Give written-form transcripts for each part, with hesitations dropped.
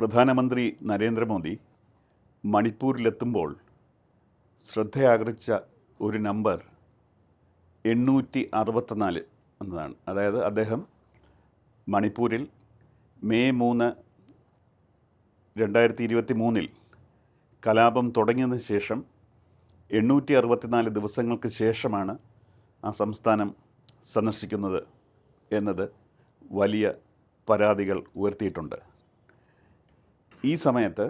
പ്രധാനമന്ത്രി നരേന്ദ്രമോദി മണിപ്പൂരിലെത്തുമ്പോൾ ശ്രദ്ധയാകർഷിച്ച ഒരു നമ്പർ 864 എന്നതാണ്. അതായത് അദ്ദേഹം മണിപ്പൂരിൽ മെയ് 3, 2023 കലാപം തുടങ്ങിയതിന് ശേഷം 864 ദിവസങ്ങൾക്ക് ശേഷമാണ് ആ സംസ്ഥാനം സന്ദർശിക്കുന്നത് എന്നത് വലിയ പരാതികൾ ഉയർത്തിയിട്ടുണ്ട്. ഈ സമയത്ത്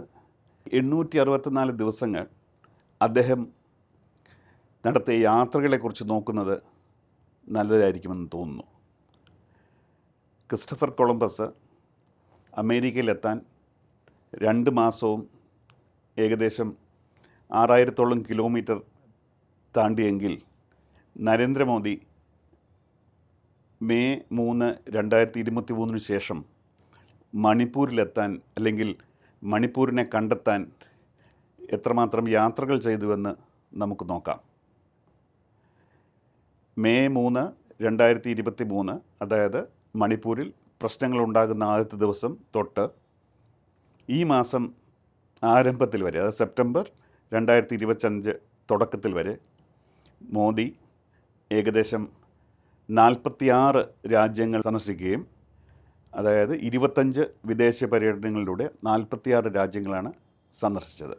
864 ദിവസങ്ങൾ അദ്ദേഹം നടത്തിയ യാത്രകളെക്കുറിച്ച് നോക്കുന്നത് നല്ലതായിരിക്കുമെന്ന് തോന്നുന്നു. ക്രിസ്റ്റഫർ കൊളംബസ് അമേരിക്കയിലെത്താൻ 2 മാസവും ഏകദേശം 6000-ഓളം കിലോമീറ്റർ താണ്ടിയെങ്കിൽ നരേന്ദ്രമോദി മെയ് 3, 2023 ശേഷം മണിപ്പൂരിലെത്താൻ അല്ലെങ്കിൽ മണിപ്പൂരിനെ കണ്ടെത്താൻ എത്രമാത്രം യാത്രകൾ ചെയ്തുവെന്ന് നമുക്ക് നോക്കാം. മെയ് 3, 2023 അതായത് മണിപ്പൂരിൽ പ്രശ്നങ്ങളുണ്ടാകുന്ന ആദ്യത്തെ ദിവസം തൊട്ട് ഈ മാസം ആരംഭത്തിൽ വരെ, അതായത് സെപ്റ്റംബർ 2025 തുടക്കത്തിൽ വരെ മോദി ഏകദേശം 46 രാജ്യങ്ങൾ സന്ദർശിക്കുകയും അതായത് 25 വിദേശ പര്യടനങ്ങളിലൂടെ 46 രാജ്യങ്ങളാണ് സന്ദർശിച്ചത്.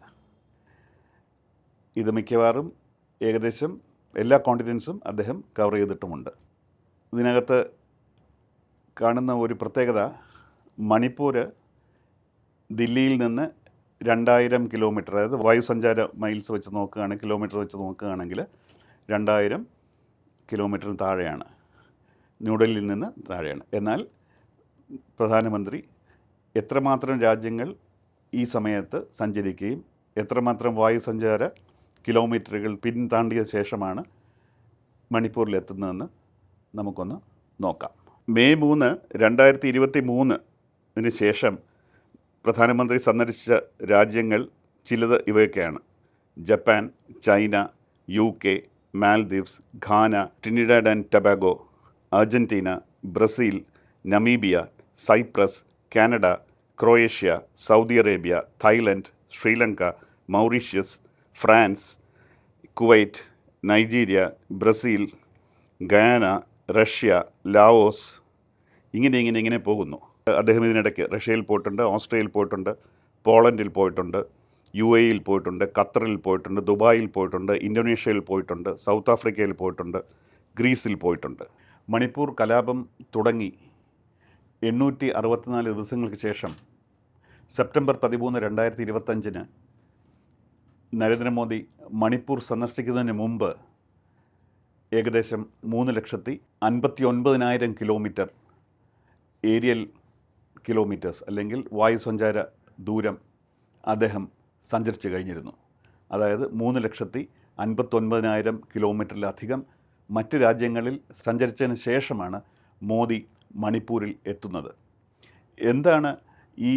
ഇത് മിക്കവാറും ഏകദേശം എല്ലാ കോണ്ടിനെൻസും അദ്ദേഹം കവർ ചെയ്തിട്ടുമുണ്ട്. ഇതിനകത്ത് കാണുന്ന ഒരു പ്രത്യേകത, മണിപ്പൂർ ദില്ലിയിൽ നിന്ന് 2000 കിലോമീറ്റർ, അതായത് വായുസഞ്ചാര മൈൽസ് വെച്ച് നോക്കുകയാണെങ്കിൽ, കിലോമീറ്റർ വെച്ച് നോക്കുകയാണെങ്കിൽ 2000 കിലോമീറ്ററിന് താഴെയാണ്, ന്യൂഡൽഹിയിൽ നിന്ന് താഴെയാണ്. എന്നാൽ പ്രധാനമന്ത്രി എത്രമാത്രം രാജ്യങ്ങൾ ഈ സമയത്ത് സഞ്ചരിക്കുകയും എത്രമാത്രം വായുസഞ്ചാര കിലോമീറ്ററുകൾ പിന്താണ്ടിയ ശേഷമാണ് മണിപ്പൂരിലെത്തുന്നതെന്ന് നമുക്കൊന്ന് നോക്കാം. മെയ് 3, 2023 ശേഷം പ്രധാനമന്ത്രി സന്ദർശിച്ച രാജ്യങ്ങൾ ചിലത് ഇവയൊക്കെയാണ്: Japan, China, UK, Maldives, Ghana, Trinidad and Tobago, Argentina, Brazil, Namibia, Cyprus, Canada, Croatia, Saudi Arabia, Thailand, Sri Lanka, Mauritius, France, Kuwait, Nigeria, Brazil, Guyana, Russia, Laos, ഇങ്ങനെ പോകുന്നു. അദ്ദേഹം ഇതിനിടയ്ക്ക് റഷ്യയിൽ പോയിട്ടുണ്ട്, ഓസ്ട്രേലിയയിൽ പോയിട്ടുണ്ട്, പോളണ്ടിൽ പോയിട്ടുണ്ട്, UAEയിൽ പോയിട്ടുണ്ട്, ഖത്തറിൽ പോയിട്ടുണ്ട്, ദുബായിൽ പോയിട്ടുണ്ട്, ഇന്തോനേഷ്യയിൽ പോയിട്ടുണ്ട്, സൗത്ത് ആഫ്രിക്കയിൽ പോയിട്ടുണ്ട്, ഗ്രീസിൽ പോയിട്ടുണ്ട്. മണിപ്പൂർ കലാപം തുടങ്ങി 864 ദിവസങ്ങൾക്ക് ശേഷം സെപ്റ്റംബർ 13, 2025 നരേന്ദ്രമോദി മണിപ്പൂർ സന്ദർശിക്കുന്നതിന് മുമ്പ് ഏകദേശം 3,59,000 കിലോമീറ്റർ ഏരിയൽ കിലോമീറ്റേഴ്സ് അല്ലെങ്കിൽ വായുസഞ്ചാര ദൂരം അദ്ദേഹം സഞ്ചരിച്ചു കഴിഞ്ഞിരുന്നു. അതായത് 3,59,000 കിലോമീറ്ററിലധികം മറ്റ് രാജ്യങ്ങളിൽ സഞ്ചരിച്ചതിന് ശേഷമാണ് മോദി മണിപ്പൂരിൽ എത്തുന്നത്. എന്താണ് ഈ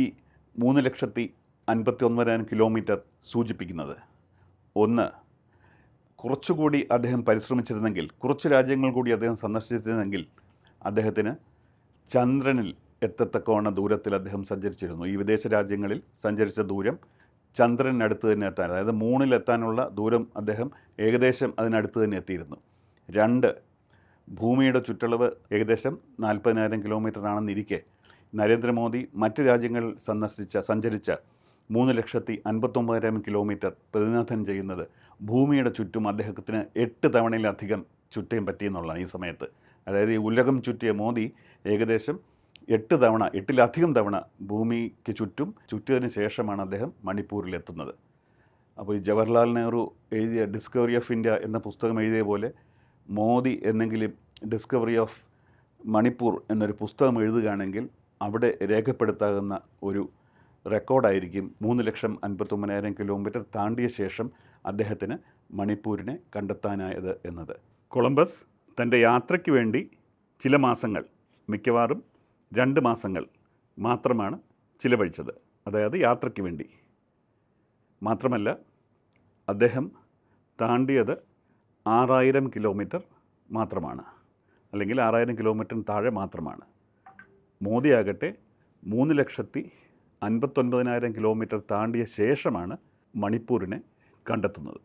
3,59,000 കിലോമീറ്റർ സൂചിപ്പിക്കുന്നത്? ഒന്ന്, കുറച്ചുകൂടി അദ്ദേഹം പരിശ്രമിച്ചിരുന്നെങ്കിൽ, കുറച്ച് രാജ്യങ്ങൾ കൂടി അദ്ദേഹം സന്ദർശിച്ചിരുന്നെങ്കിൽ അദ്ദേഹത്തിന് ചന്ദ്രനിൽ എത്തത്തക്കവണ്ണ ദൂരത്തിൽ അദ്ദേഹം സഞ്ചരിച്ചിരുന്നു. ഈ വിദേശ രാജ്യങ്ങളിൽ സഞ്ചരിച്ച ദൂരം ചന്ദ്രനടുത്ത് തന്നെ എത്താൻ, അതായത് മൂണിലെത്താനുള്ള ദൂരം അദ്ദേഹം ഏകദേശം അതിനടുത്ത് തന്നെ എത്തിയിരുന്നു. 2, ഭൂമിയുടെ ചുറ്റളവ് ഏകദേശം 40,000 കിലോമീറ്റർ ആണെന്നിരിക്കെ നരേന്ദ്രമോദി മറ്റ് രാജ്യങ്ങളിൽ സഞ്ചരിച്ച 3,59,000 കിലോമീറ്റർ പ്രതിനിധാനം ചെയ്യുന്നത് ഭൂമിയുടെ ചുറ്റും അദ്ദേഹത്തിന് 8 തവണയിലധികം ചുറ്റാൻ പറ്റിയെന്നുള്ളതാണ് ഈ സമയത്ത്. അതായത് ഈ ഉലകം ചുറ്റിയ മോദി ഏകദേശം 8ലധികം തവണ ഭൂമിക്ക് ചുറ്റും ചുറ്റിയതിന് ശേഷമാണ് അദ്ദേഹം മണിപ്പൂരിലെത്തുന്നത്. അപ്പോൾ ഈ ജവഹർലാൽ നെഹ്റു എഴുതിയ ഡിസ്കവറി ഓഫ് ഇന്ത്യ എന്ന പുസ്തകം എഴുതിയ പോലെ മോദി എന്നെങ്കിലും ഡിസ്കവറി ഓഫ് മണിപ്പൂർ എന്നൊരു പുസ്തകം എഴുതുകയാണെങ്കിൽ അവിടെ രേഖപ്പെടുത്താവുന്ന ഒരു റെക്കോർഡായിരിക്കും 3,59,000 കിലോമീറ്റർ താണ്ടിയ ശേഷം അദ്ദേഹത്തിന് മണിപ്പൂരിനെ കണ്ടെത്താനായത് എന്നത്. കൊളംബസ് തൻ്റെ യാത്രയ്ക്ക് വേണ്ടി ചില മാസങ്ങൾ, മിക്കവാറും 2 മാസങ്ങൾ മാത്രമാണ് ചിലവഴിച്ചത്. അതായത് യാത്രയ്ക്ക് വേണ്ടി മാത്രമല്ല, അദ്ദേഹം താണ്ടിയത് 6,000 കിലോമീറ്റർ മാത്രമാണ്, അല്ലെങ്കിൽ 6,000 കിലോമീറ്ററിന് താഴെ മാത്രമാണ്. മോദിയാകട്ടെ 59,000 കിലോമീറ്റർ താണ്ടിയ ശേഷമാണ് മണിപ്പൂരിനെ കണ്ടെത്തുന്നത്.